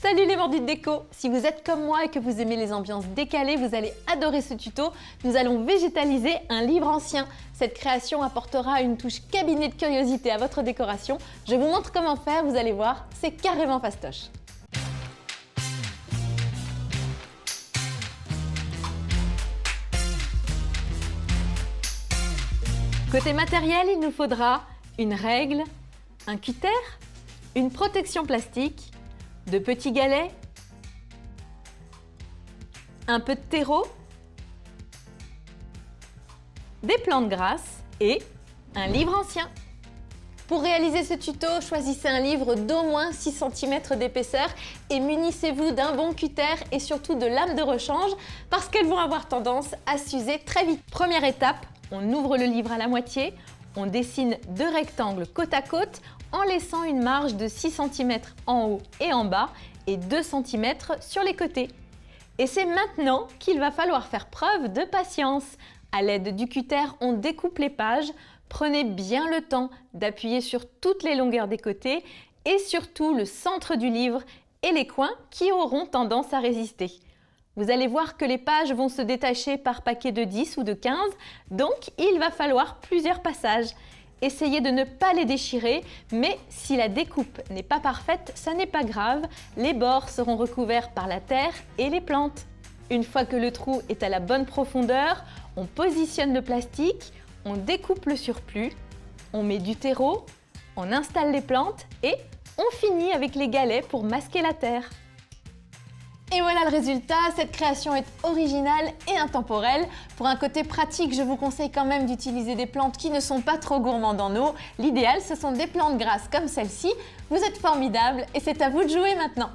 Salut les mordus de déco! Si vous êtes comme moi et que vous aimez les ambiances décalées, vous allez adorer ce tuto. Nous allons végétaliser un livre ancien. Cette création apportera une touche cabinet de curiosité à votre décoration. Je vous montre comment faire, vous allez voir, c'est carrément fastoche. Côté matériel, il nous faudra une règle, un cutter, une protection plastique, de petits galets, un peu de terreau, des plantes grasses et un livre ancien. Pour réaliser ce tuto, choisissez un livre d'au moins 6 cm d'épaisseur et munissez-vous d'un bon cutter et surtout de lames de rechange parce qu'elles vont avoir tendance à s'user très vite. Première étape, on ouvre le livre à la moitié, on dessine 2 rectangles côte à côte en laissant une marge de 6 cm en haut et en bas et 2 cm sur les côtés. Et c'est maintenant qu'il va falloir faire preuve de patience. À l'aide du cutter, on découpe les pages. Prenez bien le temps d'appuyer sur toutes les longueurs des côtés et surtout le centre du livre et les coins qui auront tendance à résister. Vous allez voir que les pages vont se détacher par paquet de 10 ou de 15, donc il va falloir plusieurs passages. Essayez de ne pas les déchirer, mais si la découpe n'est pas parfaite, ça n'est pas grave, les bords seront recouverts par la terre et les plantes. Une fois que le trou est à la bonne profondeur, on positionne le plastique, on découpe le surplus, on met du terreau, on installe les plantes et on finit avec les galets pour masquer la terre. Et voilà le résultat, cette création est originale et intemporelle. Pour un côté pratique, je vous conseille quand même d'utiliser des plantes qui ne sont pas trop gourmandes en eau. L'idéal, ce sont des plantes grasses comme celle-ci. Vous êtes formidables et c'est à vous de jouer maintenant.